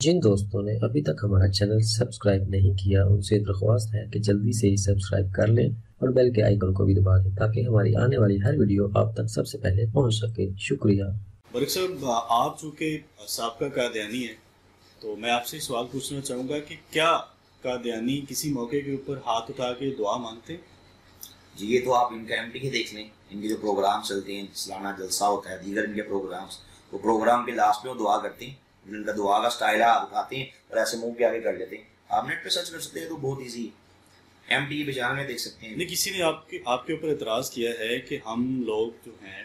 جن دوستوں نے ابھی تک ہمارا چینل سبسکرائب نہیں کیا ان سے درخواست ہے کہ جلدی سے ہی سبسکرائب کر لیں اور بیل کے آئیکن کو بھی دبا دیں تاکہ ہماری آنے والی ہر ویڈیو آپ تک سب سے پہلے پہنچ سکے۔ شکریہ۔ برق صاحب، آپ چونکہ سابقہ قادیانی ہیں تو میں آپ سے سوال پوچھنا چاہوں گا کہ کیا قادیانی کسی موقع کے اوپر ہاتھ اٹھا کے دعا مانگتے ہیں؟ جی، یہ تو آپ ان کا ایم ٹی کے دیکھ لیں، ان کے جو پروگرام چلتے ہیں، سالانہ جلسہ ہوتا ہے، دیگر ان کے پروگرامز، وہ پروگرام کے لاسٹ میں وہ دعا کرتے ہیں، ان کا دعا کا سٹائل ہے، ہاتھ اٹھاتے ہیں اور ایسے منہ کے آگے کر لیتے ہیں۔ آپ نیٹ پہ سرچ کر سکتے ہیں تو بہت ایزی ہے، ایم ٹی کے چینل میں دیکھ سکتے ہیں۔ نہیں، کسی نے آپ کے اوپر اعتراض کیا ہے کہ ہم لوگ جو ہیں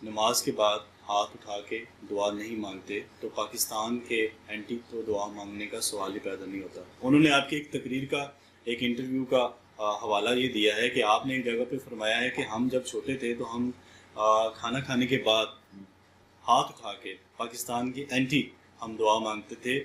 نماز کے بعد ہاتھ اٹھا کے دعا نہیں مانگتے، تو پاکستان کے اینٹی تو دعا مانگنے کا سوال ہی پیدا نہیں ہوتا۔ انہوں نے آپ کی ایک تقریر کا، ایک انٹرویو کا حوالہ یہ دیا ہے کہ آپ نے ایک جگہ پہ فرمایا ہے کہ ہم جب چھوٹے تھے تو ہم کھانا کھانے کے بعد ہاتھ اٹھا کے پاکستان کی اینٹی ہم دعا مانگتے تھے،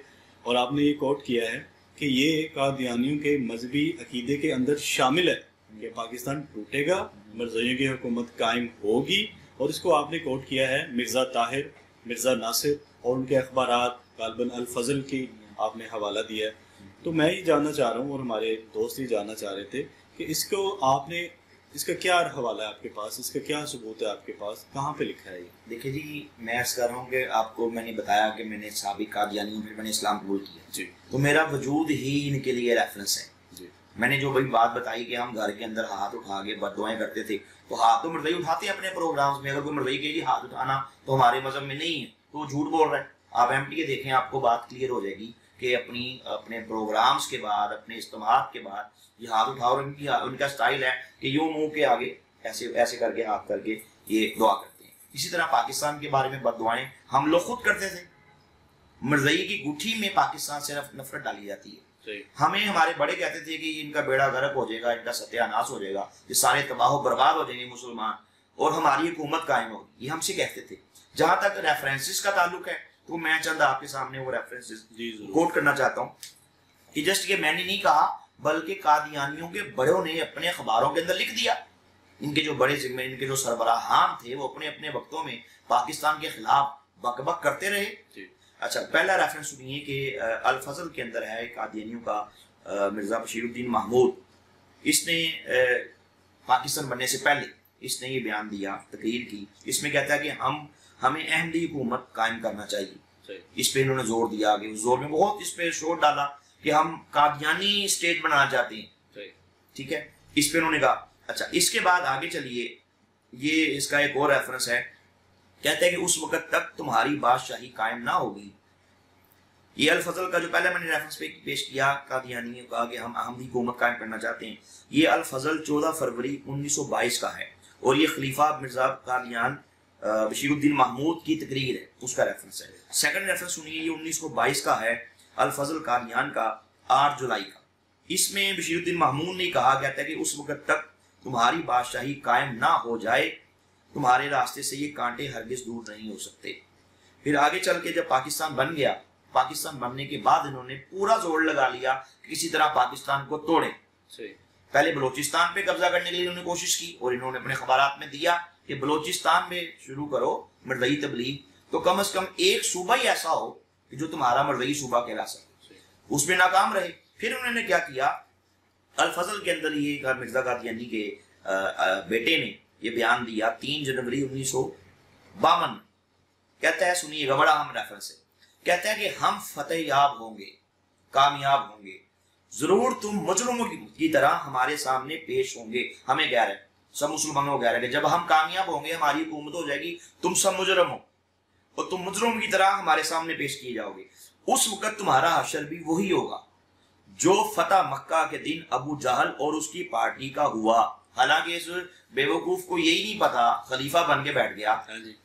اور آپ نے یہ کوٹ کیا ہے کہ یہ قادیانیوں کے مذہبی عقیدے کے اندر شامل ہے کہ پاکستان ٹوٹے گا، مرزائیوں کی حکومت قائم ہوگی، اور اس کو آپ نے کوٹ کیا ہے مرزا طاہر، مرزا ناصر اور ان کے اخبارات غالباً الفضل کی آپ نے حوالہ دیا ہے۔ تو میں یہ جاننا چاہ رہا ہوں اور ہمارے دوست یہ جاننا چاہ رہے تھے کہ اس کو آپ نے، اس کا کیا حوالہ ہے آپ کے پاس، اس کا کیا ثبوت ہے آپ کے پاس، کہاں پہ لکھا ہے یہ؟ دیکھیں جی، میں عرض کر رہا ہوں کہ آپ کو میں نے بتایا کہ میں نے سابق قادیانی ہوں، پھر میں نے اسلام قبول کیا جی، تو میرا وجود ہی ان کے لیے ریفرنس ہے۔ جی، میں نے جو بڑی بات بتائی کہ ہم گھر کے اندر ہاتھ اٹھا کے بد دعائیں کرتے تھے، تو ہاتھ تو مرزائی اٹھاتے ہیں اپنے پروگرامز میں۔ اگر کوئی مرزائی کہے کہ ہاتھ اٹھانا تو ہمارے مذہب میں نہیں ہے تو وہ جھوٹ بول رہا ہے۔ آپ ایم ٹی کے دیکھیں، آپ کو بات کلیئر ہو جائے گی کہ اپنے پروگرامز کے بعد، اپنے اجتماعات کے بعد یہ ہاتھ اٹھاؤ، اور ان کا سٹائل ہے کہ یوں منہ کے آگے ایسے کر کے ہاتھ کر کے یہ دعا کرتے ہیں۔ اسی طرح پاکستان کے بارے میں بد دعائیں ہم لوگ خود کرتے تھے۔ مرزائی کی گٹھی میں پاکستان سے نفرت ڈالی جاتی ہے۔ ہمیں ہمارے بڑے کہتے تھے کہ ان کا بیڑا غرق ہو جائے گا، ان کا ستیہ ناش ہو جائے گا، یہ سارے تباہ و برباد ہو جائیں گے مسلمان، اور ہماری حکومت قائم ہوگی، یہ ہم سے کہتے تھے۔ جہاں تک ریفرنسز کا تعلق ہے تو میں چند آپ کے سامنے وہ ریفرنسز کوٹ کرنا چاہتا ہوں کہ جسٹ یہ میں نے نہیں کہا بلکہ قادیانیوں کے بڑوں نے اپنے اخباروں کے اندر لکھ دیا۔ ان کے جو بڑے ذمہ، ان کے جو سربراہان تھے، وہ اپنے اپنے وقتوں میں پاکستان کے خلاف بک بک کرتے رہے۔ اچھا، پہلا ریفرنس سنیے کہ الفضل کے اندر ہے قادیانیوں کا، مرزا بشیر الدین محمود، اس نے پاکستان بننے سے پہلے اس نے یہ بیان دیا، تقریر کی، اس میں کہتا ہے کہ ہمیں احمدی حکومت قائم کرنا چاہیے۔ اس پہ انہوں نے زور دیا، کہ زور میں بہت اس پہ شور ڈالا کہ ہم قادیانی اسٹیٹ بنانا چاہتے ہیں، ٹھیک ہے، اس پہ انہوں نے کہا۔ اچھا، اس کے بعد آگے چلیے، یہ اس کا ایک اور ریفرنس ہے، کہتے ہیں کہ اس وقت تک تمہاری بادشاہی قائم نہ ہوگی۔ یہ الفضل کا جو پہلے میں نے ریفرنس پیش کیا، قادیانی نے کہا کہ ہم احمدی حکومت قائم کرنا چاہتے ہیں، یہ الفضل 14 فروری 1922 کا ہے، اور یہ خلیفہ مرزا قادیان بشیر الدین محمود کی تقریر ہے، اس کا ریفرنس ہے۔ سیکنڈ ریفرنس سنیے، یہ 1922 کا ہے، الفضل قادیان کا، 8 جولائی کا۔ اس میں بشیر الدین محمود نے کہا، کہتا ہے کہ اس وقت تک تمہاری بادشاہی قائم نہ ہو جائے تمہارے راستے سے یہ کانٹے ہرگز دور نہیں ہو سکتے۔ پھر آگے چل کے جب پاکستان بن گیا، پاکستان بننے کے بعد انہوں نے پورا زور لگا لیا کہ کسی طرح پاکستان کو توڑیں۔ پہلے بلوچستان پہ قبضہ کرنے کے لیے انہوں نے کوشش کی، اور انہوں نے اپنے خبرات میں دیا کہ بلوچستان میں شروع کرو مرزائی تبلیغ، تو کم از کم ایک صوبہ ہی ایسا ہو کہ جو تمہارا مرزائی صوبہ کہلا سکے۔ اس میں ناکام رہے۔ پھر انہوں نے کیا کیا، الفضل کے اندر یہ مرزا قادیانی کے بیٹے نے یہ بیان دیا 3 جنوری 1952، کہتا ہے، سنیے گا، بڑا اہم ریفرنس ہے، کہتا ہے کہ ہم فتح یاب ہوں گے، کامیاب ہوں گے، ضرور تم مجرموں کی طرح ہمارے سامنے پیش ہوں گے۔ ہمیں کہہ رہے ہیں، سب مسلمانوں کو کہہ رہے ہیں کہ جب ہم کامیاب ہوں گے، ہماری حکومت ہو جائے گی، تم سب مجرم ہو اور تم مجرم کی طرح ہمارے سامنے پیش کیے جاؤ گے۔ اس وقت تمہارا حشر بھی وہی ہوگا جو فتح مکہ کے دن ابو جہل اور اس کی پارٹی کا ہوا۔ حالانکہ اس بے وقوف کو یہی نہیں پتا، خلیفہ بن کے بیٹھ گیا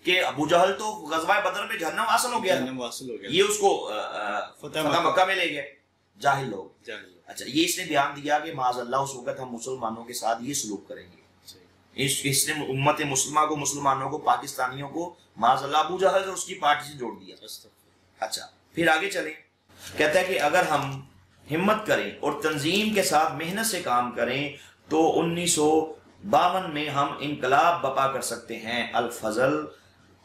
کہ ابو جہل تو غزوہ بدر میں جہنم حاصل ہو گیا، یہ اس کو فتح مکہ میں لے گئے جاہل لوگ۔ اچھا، یہ اس نے بیان دیا کہ معاذ اللہ اس وقت ہم مسلمانوں کے ساتھ یہ سلوک کریں گے۔ اس نے امت مسلمہ کو، مسلمانوں کو، پاکستانیوں کو معاذ اللہ ابو جہل اور اس کی پارٹی سے جوڑ دیا۔ اچھا، پھر آگے چلیں، کہتا ہے کہ اگر ہم ہمت کریں اور تنظیم کے ساتھ محنت سے کام کریں تو 1952 میں ہم انقلاب بپا کر سکتے ہیں۔ الفضل،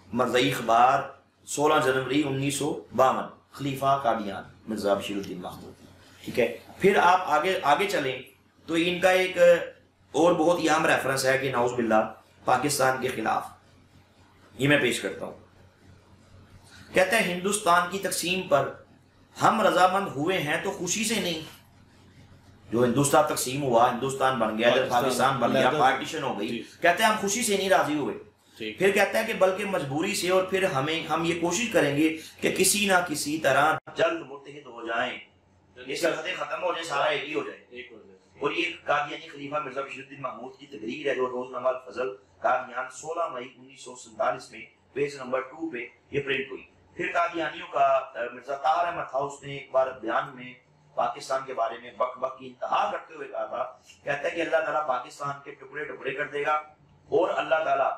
مرزائی اخبار، 16 جنوری 1952۔ خلیفہ قادیان مرزا بشیر الدین محمود. ٹھیک ہے. پھر آپ آگے چلیں تو ان کا ایک اور بہت ہی اہم ریفرنس ہے کہ نعوذ باللہ پاکستان کے خلاف، یہ میں پیش کرتا ہوں. کہتے ہیں ہندوستان کی تقسیم پر ہم رضامند ہوئے ہیں تو خوشی سے نہیں. جو ہندوستان تقسیم ہوا، ہندوستان بن گیا، پاکستان بن گیا، پارٹیشن ہو گئی، کہتے ہیں ہم خوشی سے نہیں راضی ہوئے. پھر کہتا ہے کہ بلکہ مجبوری سے، اور پھر ہم یہ کوشش کریں گے کہ کسی نہ کسی طرح جلد متحد ہو جائیں، یہ سرحدیں ختم ہو جائیں، سارا ایک ہی ہو جائے. اور یہ قادیانی خلیفہ مرزا بشیر الدین محمود کی تقریر ہے جو روزنامہ الفضل قادیان 16 مئی 1947 میں پیج نمبر 2 پہ یہ پرنٹ ہوئی. پھر قادیانیوں کا مرزا طاہر احمد تھا، اس نے ایک بار بیان میں پاکستان کے بارے میں بک بک کی انتہا کرتے ہوئے کہا تھا، کہتا ہے کہ اللہ تعالیٰ پاکستان کے ٹکڑے ٹکڑے کر دے گا اور اللہ تعالیٰ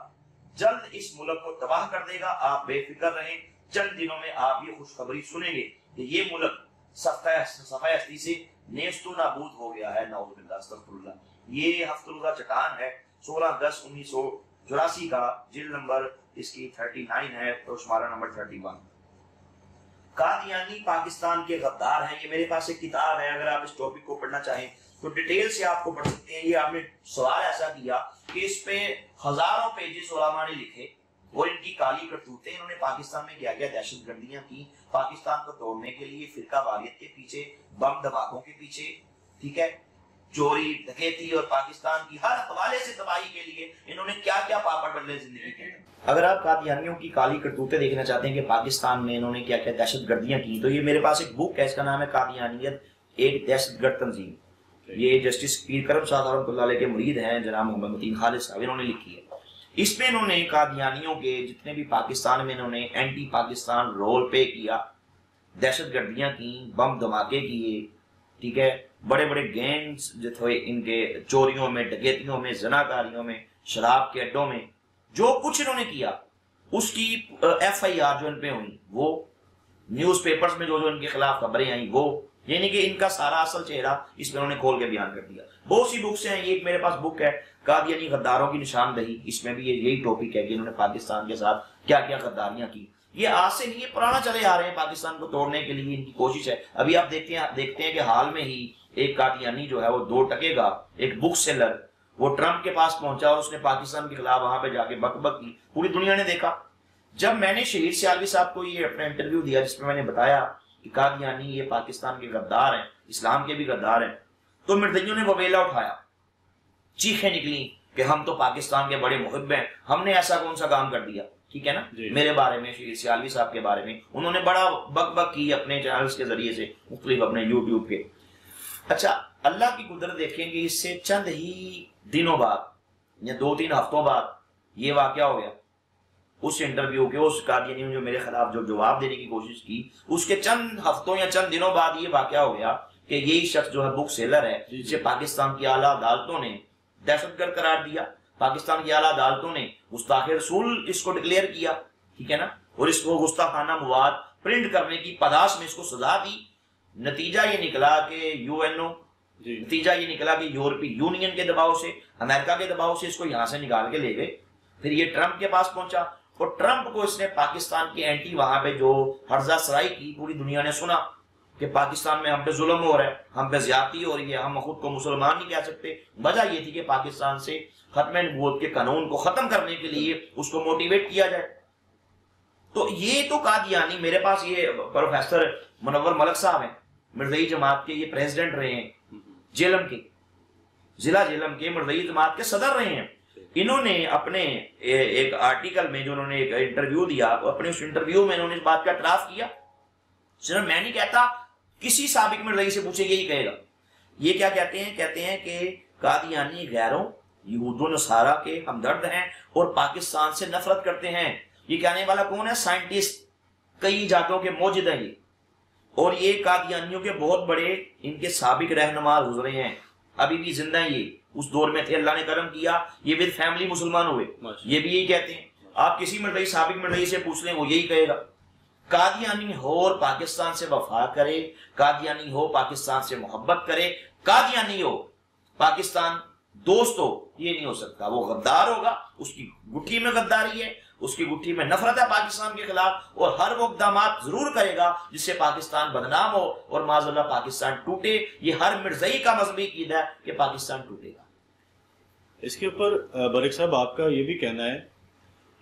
جلد اس ملک کو تباہ کر دے گا. آپ بے فکر رہیں، چند دنوں میں آپ یہ خوشخبری سنیں گے کہ یہ ملک صفحہ ہستی سے نیست و نابود ہو گیا ہے. نعوذ باللہ، استغفر اللہ. یہ ہفت الرضا چٹان ہے، 16/10/1984 کا، جلد نمبر اس کی 39 ہے اور شمارہ نمبر 31. قادیانی پاکستان کے غدار ہیں. یہ میرے پاس ایک کتاب ہے، اگر آپ اس ٹاپک کو پڑھنا چاہیں تو ڈیٹیل سے آپ کو پڑھ سکتے ہیں. یہ آپ نے سوال ایسا کیا کہ اس پہ ہزاروں پیجز علماء نے لکھے اور ان کی کالی کرتوتیں، انہوں نے پاکستان میں کیا کیا دہشت گردیاں کی، پاکستان کو توڑنے کے لیے فرقہ واریت کے پیچھے، بم دھماکوں کے پیچھے، ٹھیک ہے، چوری ڈکیتی اور پاکستان کی ہر حوالے سے تباہی کے لیے انہوں نے کیا کیا پاپڑ بدلے زندگی کے. اگر آپ قادیانیوں کی کالی کرتوتیں دیکھنا چاہتے ہیں کہ پاکستان میں انہوں نے کیا کیا دہشت گردیاں کی، تو یہ میرے پاس ایک بک ہے، اس کا نام ہے قادیانیت ایک دہشت گرد تنظیم. یہ جسٹس پیر کرم صاحب رحمۃ اللہ علیہ کے مرید ہیں جناب محمد متین خالد صاحب، انہوں نے لکھی ہے. اس میں انہوں نے قادیانیوں کے جتنے بھی پاکستان میں انہوں نے اینٹی پاکستان رول پے کیا، دہشت گردیاں کی، بم دھماکے کیے، ٹھیک ہے، بڑے بڑے گینگز جو تھے ان کے، چوریوں میں، ڈکیتیوں میں، زناکاریوں میں، شراب کے اڈوں میں، جو کچھ انہوں نے کیا اس کی ایف آئی آر جو ان پہ ہوئی، وہ نیوز پیپرز میں جو ان کے خلاف خبریں آئیں، وہ یعنی کہ ان کا سارا اصل چہرہ اس میں انہوں نے کھول کے بیان کر دیا. بہت سی بکس ہیں، یہ ایک میرے پاس بک ہے قادیانی غداروں کی نشاندہی، اس میں بھی یہی ٹاپک ہے کہ انہوں نے پاکستان کے ساتھ کیا کیا غداریاں کی. یہ آج سے نہیں، یہ پرانا چلے آ رہے ہیں، پاکستان کو توڑنے کے لیے ان کی کوشش ہے. ابھی آپ دیکھتے ہیں کہ حال میں ہی ایک قادیانی جو ہے وہ 2 ٹکے گا، ایک بک سیلر، وہ ٹرمپ کے پاس پہنچا اور اس نے پاکستان کے خلاف وہاں پہ جا کے بک بک کی، پوری دنیا نے دیکھا. جب میں نے شہید سیالوی صاحب کو یہ اپنا انٹرویو دیا جس میں نے بتایا کہ قادیانی یہ پاکستان کے غدار ہیں، اسلام کے بھی غدار ہیں، تو مردیوں نے وبیلا اٹھایا، چیخیں نکلی کہ ہم تو پاکستان کے بڑے محب ہیں، ہم نے ایسا کون سا کام کر دیا. ٹھیک ہے نا. میرے بارے میں، شہید سیالوی صاحب کے بارے میں انہوں نے بڑا بک بک کی اپنے چینلز کے ذریعے سے، مختلف اپنے یوٹیوب کے. اچھا، اللہ کی قدرت دیکھیں کہ اس سے چند ہی دنوں بعد یا 2-3 ہفتوں بعد یہ واقعہ ہو گیا. اس انٹرویو کے، اس قادیانی نے جو میرے خلاف جو جواب دینے کی کوشش کی، اس کے چند ہفتوں یا چند دنوں بعد یہ واقعہ ہو گیا کہ یہی شخص جو ہے بک سیلر ہے، جسے پاکستان کی اعلیٰ عدالتوں نے دہشت گرد قرار دیا، پاکستان کی اعلیٰ عدالتوں نے گستاخ رسول اس کو ڈکلیئر کیا، ٹھیک ہے نا، اور اس کو گستاخانہ مواد پرنٹ کرنے کی پاداش میں اس کو سزا دی. نتیجہ یہ نکلا کہ UNO، نتیجہ یہ نکلا کہ یورپی یونین کے دباؤ سے، امریکہ کے دباؤ سے اس کو یہاں سے نکال کے لے گئے. پھر یہ ٹرمپ کے پاس پہنچا اور ٹرمپ کو اس نے پاکستان کی اینٹی وہاں پہ جو ہرزہ سرائی کی، پوری دنیا نے سنا کہ پاکستان میں ہم پہ ظلم ہو رہا ہے، ہم پہ زیادتی ہو رہی ہے، ہم خود کو مسلمان نہیں کہہ سکتے. وجہ یہ تھی کہ پاکستان سے ختم نبوت کے قانون کو ختم کرنے کے لیے اس کو موٹیویٹ کیا جائے. تو یہ تو قادیانی، میرے پاس یہ پروفیسر منور ملک صاحب ہیں، مرزائی جماعت کے یہ پریزیڈنٹ رہے ہیں، جیلم کے، ضلع جیلم کے مرزائی جماعت کے صدر رہے ہیں. انہوں نے اپنے ایک آرٹیکل میں جو انہوں نے ایک انٹرویو دیا، اپنے اس انٹرویو میں انہوں نے اس بات کا اعتراف کیا. صرف میں نہیں کہتا، کسی سابق مرزائی سے پوچھے یہی کہے گا. یہ کیا کہتے ہیں؟ کہتے ہیں کہ قادیانی غیروں، یہود و نصارہ کے ہمدرد ہیں اور پاکستان سے نفرت کرتے ہیں. یہ کہنے والا کون ہے؟ سائنٹسٹ، کئی ایجادوں کے موجد ہیں یہ، اور یہ قادیانیوں کے بہت بڑے ان کے سابق رہنما گزرے ہیں، ابھی بھی زندہ ہیں. یہ اس دور میں تھے، اللہ نے کرم کیا، یہ ود فیملی مسلمان ہوئے. یہ بھی یہی کہتے ہیں. آپ کسی مرزائی، سابق مرزائی سے پوچھ لیں، وہ یہی کہے گا. قادیانی ہو اور پاکستان سے وفا کرے، قادیانی ہو پاکستان سے محبت کرے، قادیانی ہو پاکستان دوست ہو، یہ نہیں ہو سکتا. وہ غدار ہوگا، اس کی گٹھی میں غداری ہے، اس کی گٹھی میں نفرت ہے پاکستان کے خلاف، اور ہر وہ اقدامات ضرور کرے گا جس سے پاکستان بدنام ہو اور معاذ اللہ پاکستان ٹوٹے۔ یہ ہر مرزئی کا مذہبی عقیدہ ہے کہ پاکستان ٹوٹے گا۔ اس کے اوپر برق صاحب آپ کا یہ بھی کہنا ہے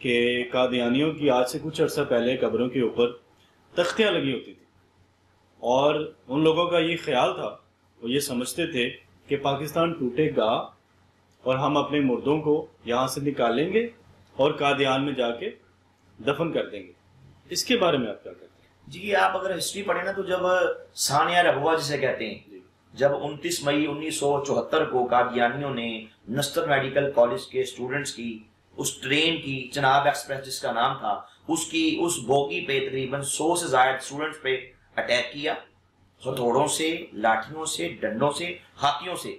کہ قادیانیوں کی آج سے کچھ عرصہ پہلے قبروں کے اوپر تختیاں لگی ہوتی تھی، اور ان لوگوں کا یہ خیال تھا، وہ یہ سمجھتے تھے کہ پاکستان ٹوٹے گا اور ہم اپنے مردوں کو یہاں سے نکالیں گے اور قادیان میں جا کے دفن کر دیں گے۔ اس کے بارے میں آپ کیا کہتے ہیں؟ جی آپ اگر ہسٹری پڑھیں نا تو جب ثانیہ ربوہ جسے کہتے ہیں، جب 29 مئی 1974 کو قادیانیوں نے نستر میڈیکل کالج کے اسٹوڈنٹس کی اس ٹرین کی، چناب ایکسپریس جس کا نام تھا، اس بوگی پہ تقریباً 100 سے زائد اسٹوڈنٹس پہ اٹیک کیا، ہتھوڑوں سے، لاٹھیوں سے، ڈنڈوں سے، ہاتھیوں سے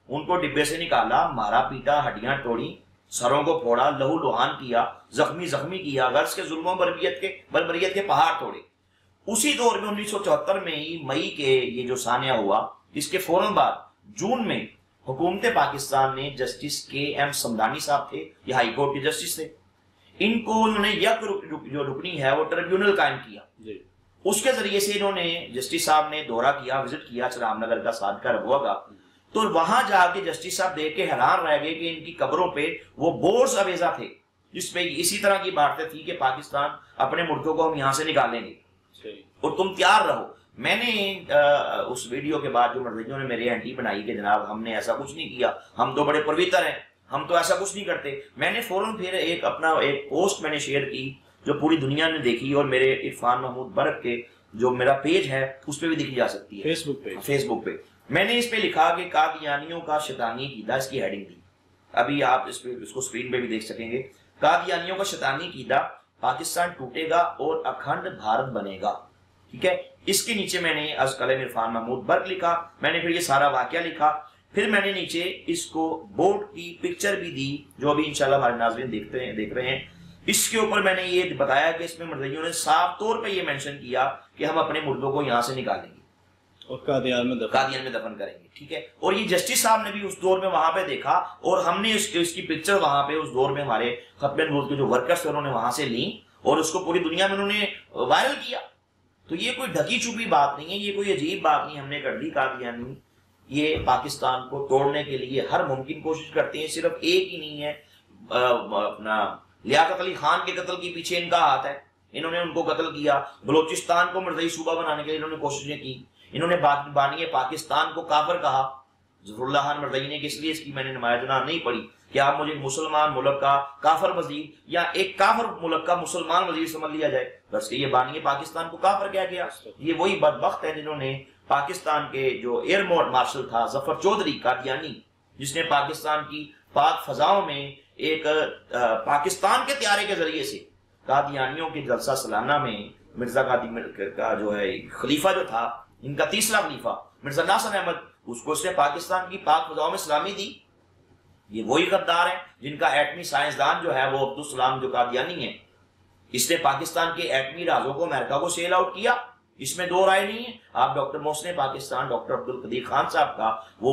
ان کو ڈبے سے نکالا، مارا پیٹا، ہڈیاں توڑی، سروں کو پھوڑا، لہو لہان کیا، زخمی کیا، غرض کے ظلموں بربریت کے پہاڑ توڑے۔ اسی دور میں 1974 میں ہی مئی کے یہ جو ثانیہ ہوا، اس کے فوراً بعد جون میں حکومت پاکستان نے جسٹس کے ایم سمدانی صاحب تھے، یہ ہائی کورٹ کے جسٹس تھے، ان کو انہوں نے یک جو رکنی ہے وہ ٹریبیونل قائم کیا۔ اس کے ذریعے سے انہوں نے جسٹس صاحب نے دورہ کیا، وزٹ کیا رام نگر کا، صادقہ ربوہ کا، تو وہاں جا کے جسٹس صاحب دیکھ کے حیران رہ گئے کہ ان کی قبروں پہ وہ بورڈز اویزا تھے جس پہ اسی طرح کی باتیں تھی کہ پاکستان اپنے مردوں کو ہم یہاں سے نکالیں گے اور تم تیار رہو۔ میں نے اس ویڈیو کے بعد جو مرزیوں نے میری اینٹی بنائی کہ جناب ہم نے ایسا کچھ نہیں کیا، ہم تو بڑے پرویتر ہیں، ہم تو ایسا کچھ نہیں کرتے، میں نے فوراً پھر ایک پوسٹ میں نے شیئر کی جو پوری دنیا نے دیکھی، اور میرے عرفان محمود برق کے جو میرا پیج ہے اس پہ بھی دیکھی جا سکتی ہے، فیس بک پہ میں نے اس پہ لکھا کہ قادیانیوں کا شیطانی عقیدہ، اس کی ہیڈنگ تھی، ابھی آپ اس کو اسکرین پہ بھی دیکھ سکیں گے، قادیانیوں کا شیطانی عقیدہ، پاکستان ٹوٹے گا اور اکھنڈ بھارت بنے گا، ٹھیک ہے۔ اس کے نیچے میں نے از قلم عرفان محمود برق لکھا، میں نے پھر یہ سارا واقعہ لکھا، پھر میں نے نیچے اس کو بورڈ کی پکچر بھی دی جو ابھی انشاءاللہ ہمارے ناظرین دیکھ رہے ہیں۔ اس کے اوپر میں نے یہ بتایا کہ اس میں مرزیوں نے صاف طور پہ یہ مینشن کیا کہ ہم اپنے مردوں کو یہاں سے نکالیں گے اور قادیان میں دفن کریں گے، ٹھیک ہے۔ اور یہ جسٹس صاحب نے بھی اس دور میں وہاں پہ دیکھا، اور ہم نے اس کی پکچر وہاں پہ اس دور میں ہمارے ختم نبوت کے جو ورکرز تھے انہوں نے وہاں سے لیں اور اس کو پوری دنیا میں انہوں نے وائرل کیا۔ تو یہ کوئی ڈھکی چھپی بات نہیں ہے، یہ کوئی عجیب بات نہیں ہم نے کر دی۔ قادیانی یہ پاکستان کو توڑنے کے لیے ہر ممکن کوشش کرتے ہیں، صرف ایک ہی نہیں ہے، اپنا لیاقت علی خان کے قتل کے پیچھے ان کا ہاتھ ہے، انہوں نے ان کو قتل کیا۔ بلوچستان کو مرزئی صوبہ بنانے کے لیے انہوں نے کوششیں کی، انہوں نے بانی پاکستان کو کافر کہا۔ ظفر اللہ خان مرزئی نے، کس لیے اس کی میں نے نمایاں جناح نہیں پڑھی کہ آپ مجھے مسلمان ملک کا کافر وزیر یا ایک کافر ملک کا مسلمان وزیر سمجھ لیا جائے، بس کہ یہ بانی پاکستان کو کافر کیا گیا۔ یہ وہی بدبخت ہے جنہوں نے پاکستان کے جو ایئر مارشل تھا ظفر چودھری قادیانی، جس نے پاکستان کی پاک فضاؤں میں ایک پاکستان کے طیارے کے ذریعے سے قادیانیوں کے جلسہ سالانہ میں مرزا قادی کا جو ہے خلیفہ جو تھا، ان کا تیسرا خلیفہ مرزا ناصر احمد، اس کو اس نے پاکستان کی پاک فضاؤں میں سلامی دی۔ یہ وہی غدار ہیں جن کا ایٹمی سائنسدان جو ہے وہ عبدالسلام جو قادیانی ہے، اس نے پاکستان کے ایٹمی رازوں کو امریکہ کو سیل آؤٹ کیا، اس میں دو رائے نہیں ہے۔ آپ ڈاکٹر محسن پاکستان ڈاکٹر عبدالقدیر خان صاحب کا وہ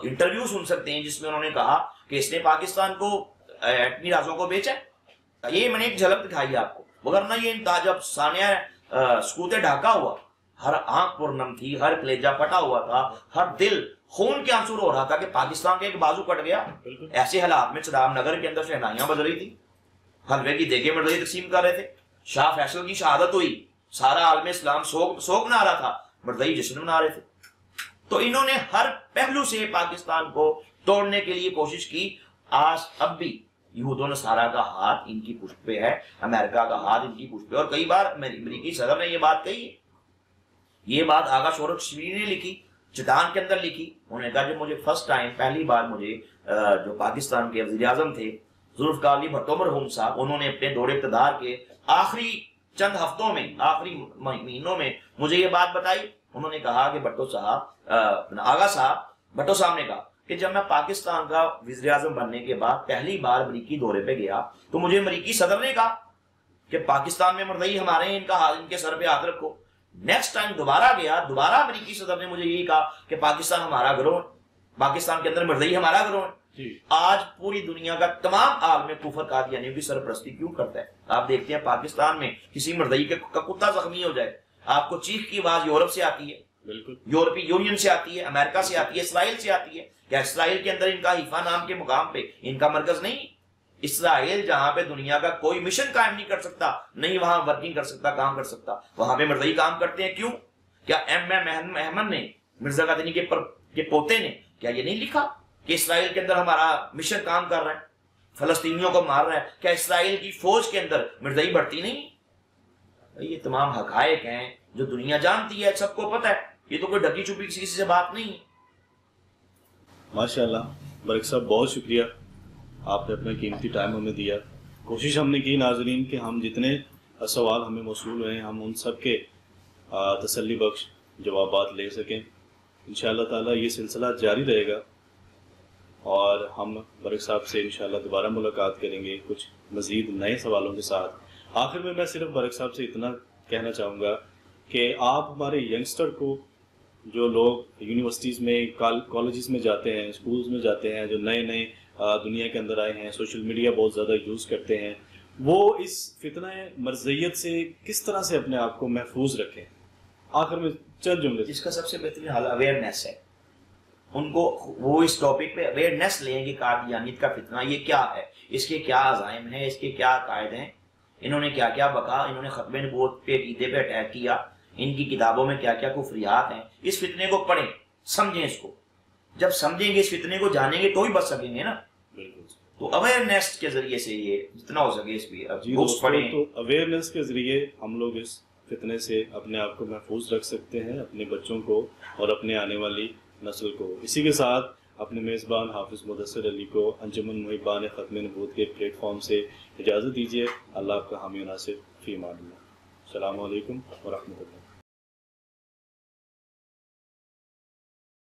انٹرویو سن سکتے ہیں جس میں انہوں نے کہا کہ اس نے پاکستان کو ایٹمی رازوں کو بیچا۔ یہ میں نے ایک جھلک دکھائی آپ کو، وگرنہ یہ جب ثانیہ سکوت ڈھاکہ ہوا، ہر آنکھ پرنم تھی، ہر کلیجہ پھٹا ہوا تھا، ہر دل خون کے آنسو رو رہا تھا کہ پاکستان کا ایک بازو کٹ گیا۔ ایسے حالات میں رام نگر کے اندر شہنائیاں بج رہی تھی، حلوے کی دیگیں مرزئی تقسیم کر رہے تھے، شاہ فیصل کی شہادت ہوئی، سارا عالم اسلام سوگ منا رہا تھا، مرزئی جشن منا رہے تھے۔ تو انہوں نے ہر پہلو سے پاکستان کو توڑنے کے لیے کوشش کی۔ آج اب بھی یہود و نصارہ کا ہاتھ ان کی پشت پہ ہے، امریکہ کا ہاتھ ان کی پشت پہ، اور کئی بار امریکی صدر نے یہ بات کہی ہے۔ یہ بات آغا شورت شبیر نے لکھی، چٹان کے اندر لکھی، انہوں نے کہا جب مجھے فرسٹ ٹائم پہلی بار مجھے جو پاکستان کے وزیر اعظم تھے ذوالفقار علی بھٹو مرحوم صاحب، انہوں نے اپنے دور اقتدار کے آخری چند ہفتوں میں، آخری مہینوں میں مجھے یہ بات بتائی۔ انہوں نے کہا کہ بھٹو صاحب، آغا صاحب، بھٹو صاحب نے کہا کہ جب میں پاکستان کا وزیر اعظم بننے کے بعد پہلی بار امریکی دورے پہ گیا تو مجھے امریکی صدر نے کہا کہ پاکستان میں مرزئی ہمارے ہیں، ان کے سر پہ ہاتھ رکھو۔ نیکسٹ ٹائم دوبارہ گیا، دوبارہ امریکی صدر نے مجھے یہی کہا کہ پاکستان ہمارا گروہ، پاکستان کے اندر مرزئی ہمارا گروہ۔ آج پوری دنیا کا تمام عالم کفر قادیانیوں کی سرپرستی کیوں کرتا ہے؟ آپ دیکھتے ہیں پاکستان میں کسی مرزئی کا کتا زخمی ہو جائے، آپ کو چیخ کی آواز یورپ سے آتی ہے، بالکل یورپی یونین سے آتی ہے، امریکہ سے آتی ہے، اسرائیل سے آتی ہے۔ کیا اسرائیل کے اندر ان کا حیفا نام کے مقام پہ ان کا مرکز نہیں؟ اسرائیل جہاں پہ دنیا کا کوئی مشن قائم نہیں کر سکتا، نہیں وہاں ورکنگ کر سکتا، کام کر سکتا، وہاں پہ مرزئی کام کرتے ہیں۔ کیوں؟ کیا ایم احمد نے، مرزا قادیانی کے پوتے نے کیا یہ نہیں لکھا کہ اسرائیل کے اندر ہمارا مشن کام کر رہا ہے، فلسطینیوں کو مار رہا ہے؟ کیا اسرائیل کی فوج کے اندر مرزئی بڑھتی نہیں؟ یہ تمام حقائق ہیں جو دنیا جانتی ہے، سب کو پتہ ہے، یہ تو کوئی ڈھکی چھپی کسی سے بات نہیں ہے۔ ماشاءاللہ برق صاحب، بہت شکریہ، آپ نے اپنا قیمتی ٹائم ہمیں دیا۔ کوشش ہم نے کی ناظرین کہ ہم جتنے سوال ہمیں موصول ہوئے ہیں ہم ان سب کے تسلی بخش جوابات لے سکیں۔ انشاءاللہ تعالی یہ سلسلہ جاری رہے گا اور ہم برق صاحب سے انشاءاللہ دوبارہ ملاقات کریں گے کچھ مزید نئے سوالوں کے ساتھ۔ آخر میں صرف برق صاحب سے اتنا کہنا چاہوں گا کہ آپ ہمارے ینگسٹر کو، جو لوگ یونیورسٹیز میں، کالجز میں جاتے ہیں، اسکولز میں جاتے ہیں، جو نئے نئے دنیا کے اندر آئے ہیں، سوشل میڈیا بہت زیادہ یوز کرتے ہیں، وہ اس فتنہ مرزیت سے کس طرح سے اپنے آپ کو محفوظ رکھیں؟ آخر میں چند جملے۔ اس کا سب سے بہترین حل اویئرنیس ہے۔ ان کو وہ اس ٹاپک پہ اویئرنیس لیں کہ قادیانیت کا فتنہ یہ کیا ہے، اس کے کیا عزائم ہیں، اس کے کیا عقائد ہیں، انہوں نے کیا کیا بکا، انہوں نے ختم نبوت پہ، عقیدے پہ اٹیک کیا، ان کی کتابوں میں کیا کیا کفریات ہیں۔ اس فتنے کو پڑھیں، سمجھیں اس کو۔ جب سمجھیں گے، اس فتنے کو جانیں گے تو ہی بچ سکیں گے نا۔ بالکل۔ تو اویئرنیس کے ذریعے سے یہ جتنا ہو سکے اس بھی بکس پڑھیں۔ تو اویئرنیس کے ذریعے ہم لوگ اس فتنے سے اپنے آپ کو محفوظ رکھ سکتے ہیں، اپنے بچوں کو اور اپنے آنے والی نسل کو۔ اسی کے ساتھ اپنے میزبان حافظ مدثر علی کو انجمن محبان ختم نبوت کے پلیٹ فارم سے اجازت دیجیے۔ اللہ آپ کا حامی و ناصر، فی امان اللہ۔ السلام علیکم ورحمۃ اللہ۔